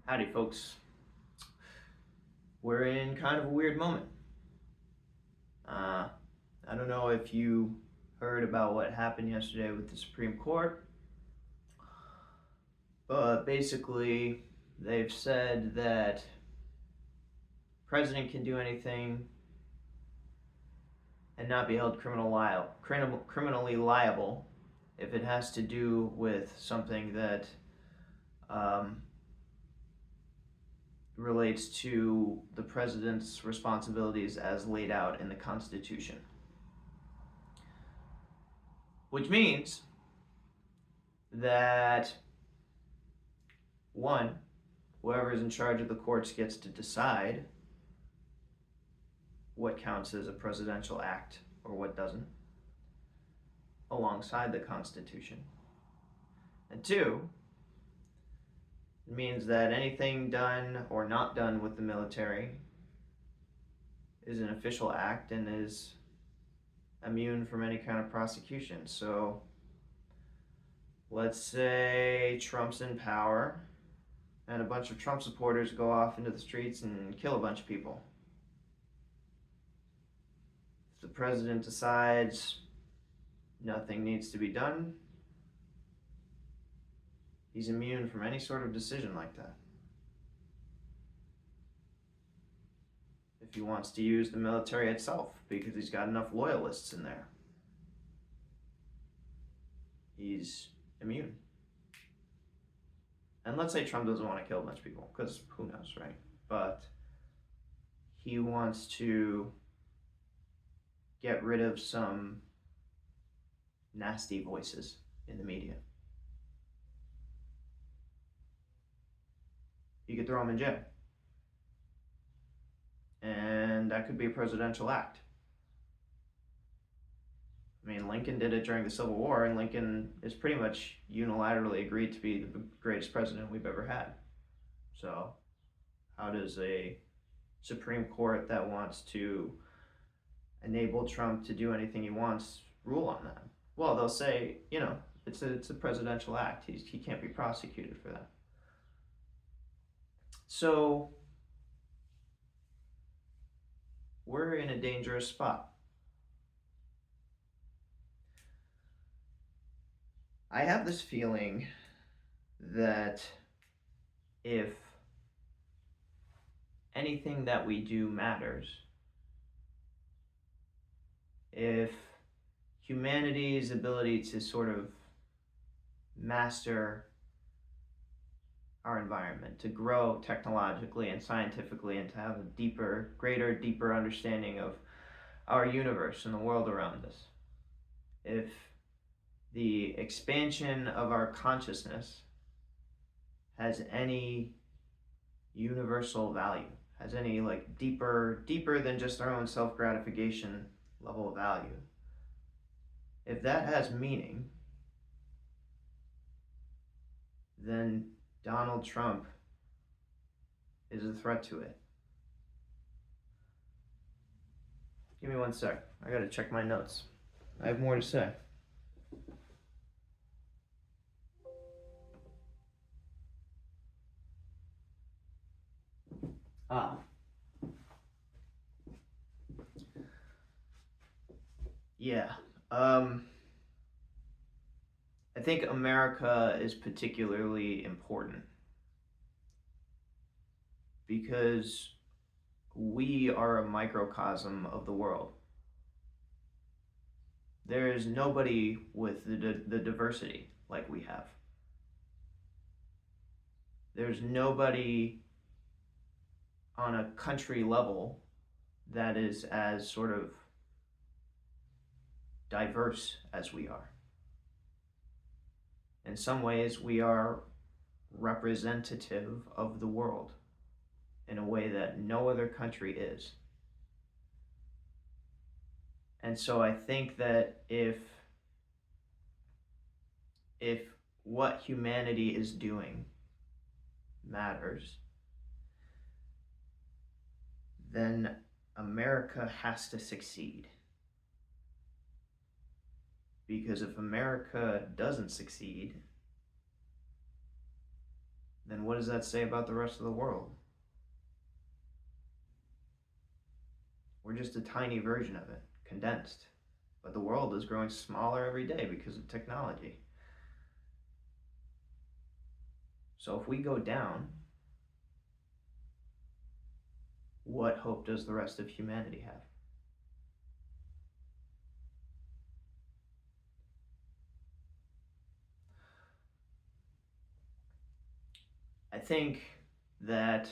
Howdy, folks. We're in kind of a weird moment. I don't know if you heard about what happened yesterday with the Supreme Court, but basically, they've said that president can do anything and not be held criminally liable if it has to do with something that um, relates to the president's responsibilities as laid out in the Constitution. Which means that, one, whoever is in charge of the courts gets to decide what counts as a presidential act or what doesn't, alongside the Constitution. And two, it means that anything done or not done with the military is an official act and is immune from any kind of prosecution. So let's say Trump's in power and a bunch of Trump supporters go off into the streets and kill a bunch of people. If the president decides nothing needs to be done, he's immune from any sort of decision like that. If he wants to use the military itself because he's got enough loyalists in there, he's immune. And let's say Trump doesn't want to kill a bunch of people, because who knows, right? But he wants to get rid of some nasty voices in the media. You could throw him in jail. And that could be a presidential act. I mean, Lincoln did it during the Civil War, and Lincoln is pretty much unilaterally agreed to be the greatest president we've ever had. So, how does a Supreme Court that wants to enable Trump to do anything he wants rule on that? Well, they'll say, it's a presidential act. He can't be prosecuted for that. So, we're in a dangerous spot. I have this feeling that if anything that we do matters, if humanity's ability to sort of master our environment, to grow technologically and scientifically, and to have a deeper understanding of our universe and the world around us, if the expansion of our consciousness has any universal value, has any deeper than just our own self-gratification level of value, if that has meaning, then Donald Trump is a threat to it. Give me one sec. I gotta check my notes. I have more to say. Yeah. I think America is particularly important because we are a microcosm of the world. There is nobody with the diversity like we have. There's nobody on a country level that is as sort of diverse as we are. In some ways, we are representative of the world in a way that no other country is. And so I think that if what humanity is doing matters, then America has to succeed. Because if America doesn't succeed, then what does that say about the rest of the world? We're just a tiny version of it, condensed. But the world is growing smaller every day because of technology. So if we go down, what hope does the rest of humanity have? I think that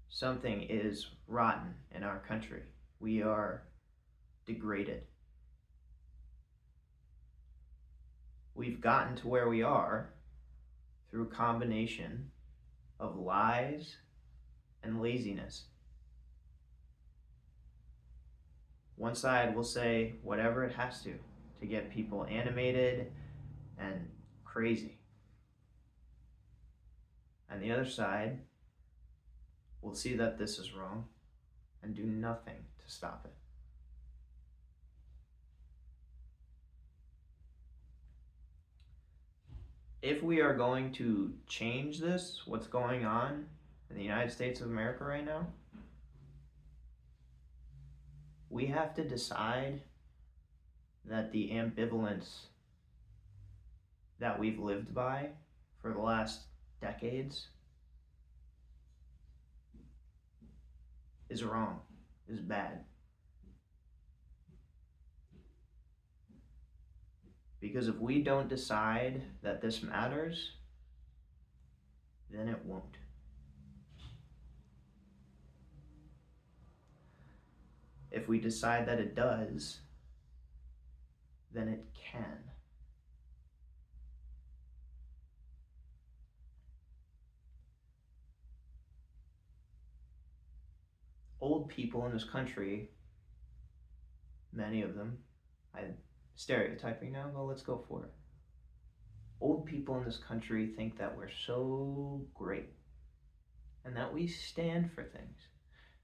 something is rotten in our country. We are degraded. We've gotten to where we are through a combination of lies and laziness. One side will say whatever it has to get people animated and crazy. And the other side will see that this is wrong and do nothing to stop it. If we are going to change this, what's going on in the United States of America right now, we have to decide that the ambivalence that we've lived by for the last decades is wrong, is bad. Because if we don't decide that this matters, then it won't. If we decide that it does, then it can. Old people in this country, many of them, I'm stereotyping now, but let's go for it. Old people in this country think that we're so great and that we stand for things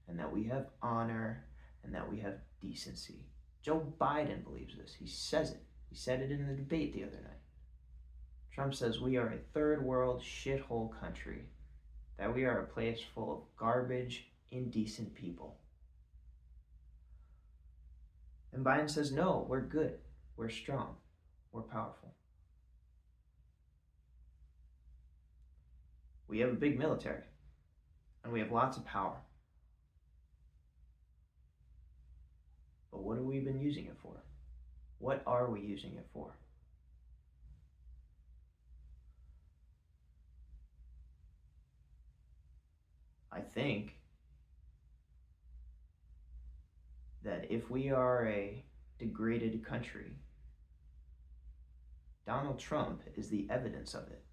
and that we have honor and that we have decency. Joe Biden believes this. He says it. He said it in the debate the other night. Trump says we are a third world shithole country, that we are a place full of garbage, indecent people. And Biden says, no, we're good. We're strong. We're powerful. We have a big military, and we have lots of power. But what have we been using it for? What are we using it for? I think that if we are a degraded country, Donald Trump is the evidence of it.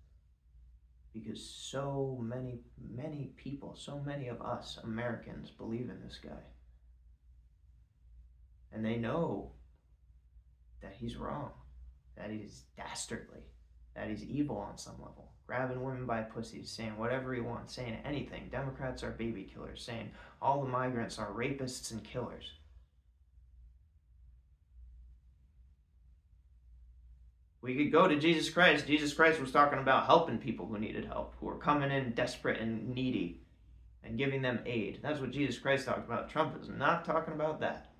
Because so many people, so many of us Americans believe in this guy. And they know that he's wrong, that he's dastardly, that he's evil on some level, grabbing women by pussies, saying whatever he wants, saying anything. Democrats are baby killers, saying all the migrants are rapists and killers. We could go to Jesus Christ. Jesus Christ was talking about helping people who needed help, who were coming in desperate and needy, and giving them aid. That's what Jesus Christ talked about. Trump is not talking about that.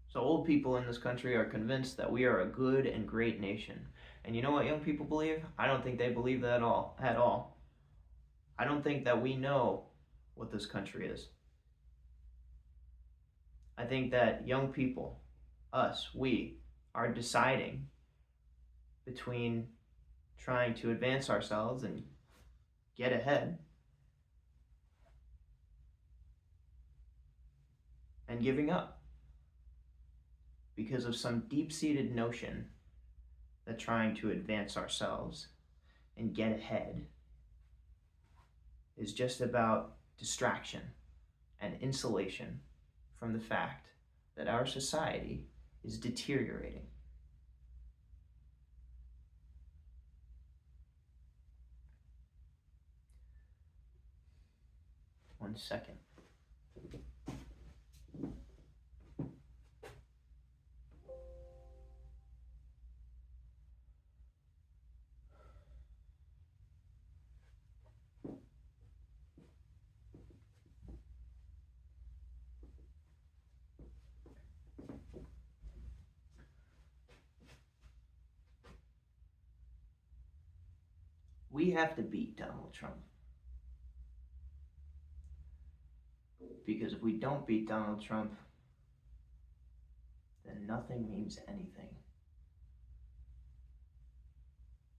So old people in this country are convinced that we are a good and great nation. And you know what young people believe? I don't think they believe that at all. I don't think that we know what this country is. I think that young people, us, we, are deciding between trying to advance ourselves and get ahead and giving up because of some deep-seated notion that trying to advance ourselves and get ahead is just about distraction and insulation from the fact that our society is deteriorating. One second. We have to beat Donald Trump. Because if we don't beat Donald Trump, then nothing means anything.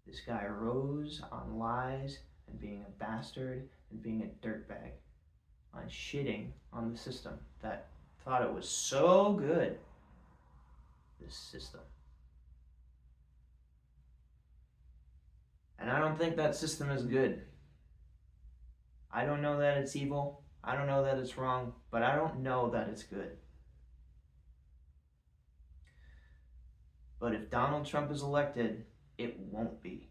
This guy rose on lies and being a bastard and being a dirtbag, on shitting on the system that thought it was so good. This system. And I don't think that system is good. I don't know that it's evil. I don't know that it's wrong, but I don't know that it's good. But if Donald Trump is elected, it won't be.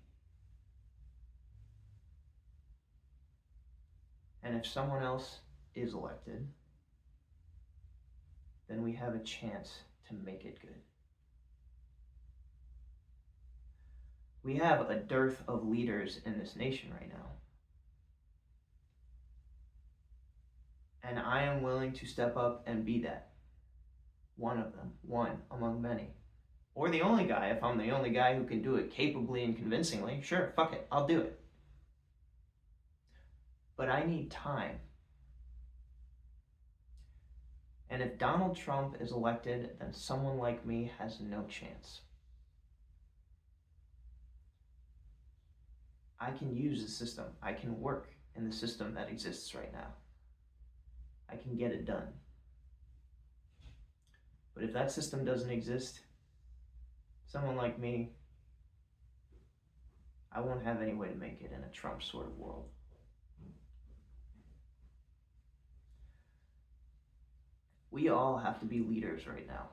And if someone else is elected, then we have a chance to make it good. We have a dearth of leaders in this nation right now. And I am willing to step up and be that. One of them, one among many. Or the only guy, if I'm the only guy who can do it capably and convincingly, sure, fuck it, I'll do it. But I need time. And if Donald Trump is elected, then someone like me has no chance. I can use the system. I can work in the system that exists right now. I can get it done. But if that system doesn't exist, someone like me, I won't have any way to make it in a Trump sort of world. We all have to be leaders right now.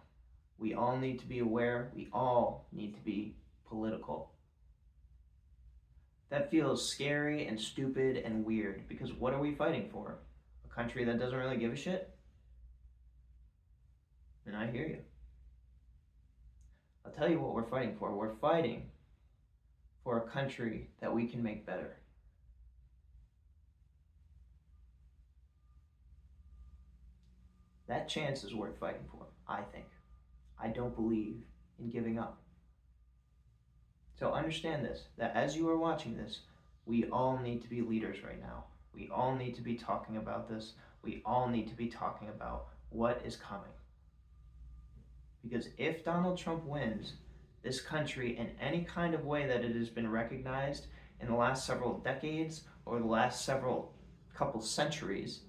We all need to be aware. We all need to be political. That feels scary and stupid and weird, because what are we fighting for? A country that doesn't really give a shit? And I hear you. I'll tell you what we're fighting for. We're fighting for a country that we can make better. That chance is worth fighting for, I think. I don't believe in giving up. So understand this, that as you are watching this, we all need to be leaders right now. We all need to be talking about this. We all need to be talking about what is coming. Because if Donald Trump wins, this country, in any kind of way that it has been recognized in the last several decades or the last couple centuries,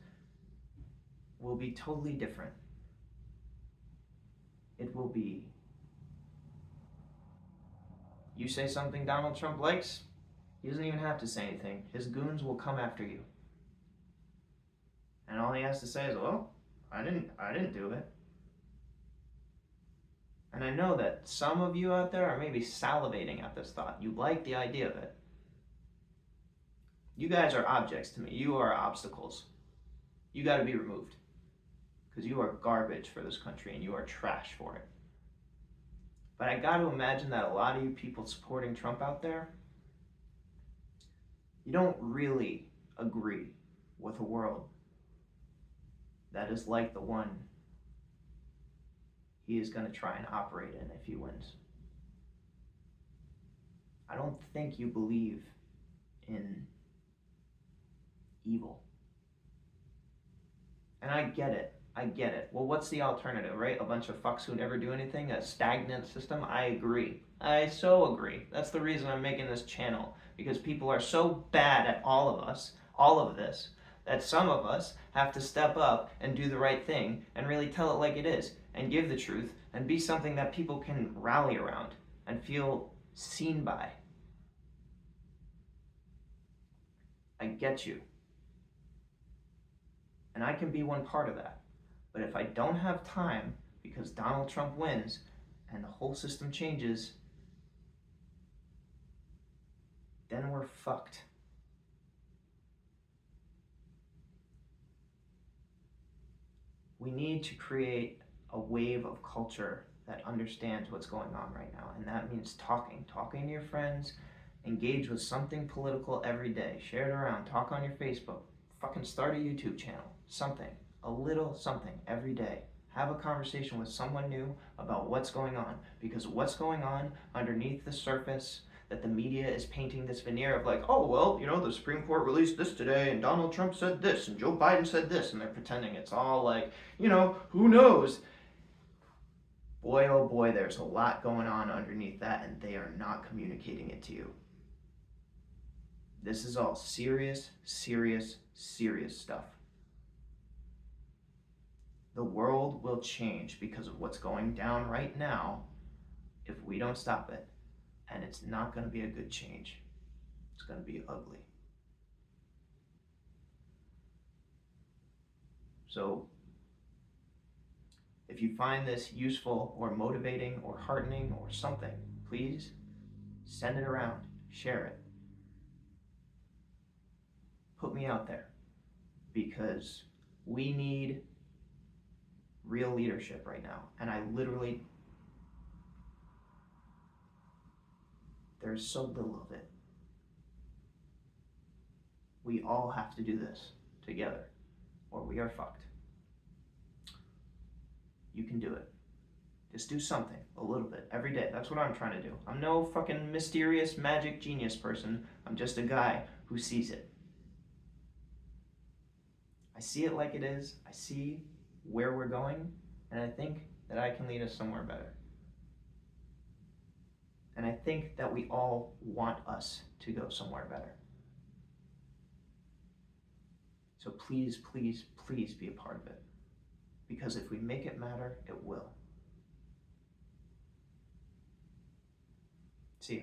will be totally different. It will be, you say something Donald Trump likes, he doesn't even have to say anything. His goons will come after you. And all he has to say is, well, I didn't do it. And I know that some of you out there are maybe salivating at this thought. You like the idea of it. You guys are objects to me. You are obstacles. You got to be removed. Because you are garbage for this country and you are trash for it. But I got to imagine that a lot of you people supporting Trump out there, you don't really agree with a world that is like the one he is going to try and operate in if he wins. I don't think you believe in evil. And I get it. Well, what's the alternative, right? A bunch of fucks who never do anything? A stagnant system? I agree. I so agree. That's the reason I'm making this channel. Because people are so bad at all of this, that some of us have to step up and do the right thing and really tell it like it is and give the truth and be something that people can rally around and feel seen by. I get you. And I can be one part of that. But if I don't have time because Donald Trump wins and the whole system changes, then we're fucked. We need to create a wave of culture that understands what's going on right now. And that means talking to your friends, engage with something political every day, share it around, talk on your Facebook, fucking start a YouTube channel, something, a little something every day. Have a conversation with someone new about what's going on, because what's going on underneath the surface, that the media is painting this veneer of like, oh, well, the Supreme Court released this today, and Donald Trump said this, and Joe Biden said this, and they're pretending it's all like, who knows? Boy, oh boy, there's a lot going on underneath that, and they are not communicating it to you. This is all serious, serious, serious stuff. The world will change because of what's going down right now if we don't stop it. And it's not going to be a good change. It's going to be ugly. So, if you find this useful or motivating or heartening or something, please send it around, share it. Put me out there, because we need real leadership right now. And there's so little of it. We all have to do this together, or we are fucked. You can do it. Just do something, a little bit, every day. That's what I'm trying to do. I'm no fucking mysterious magic genius person. I'm just a guy who sees it. I see it like it is. I see where we're going, and I think that I can lead us somewhere better. And I think that we all want us to go somewhere better. So please, please, please be a part of it. Because if we make it matter, it will. See you.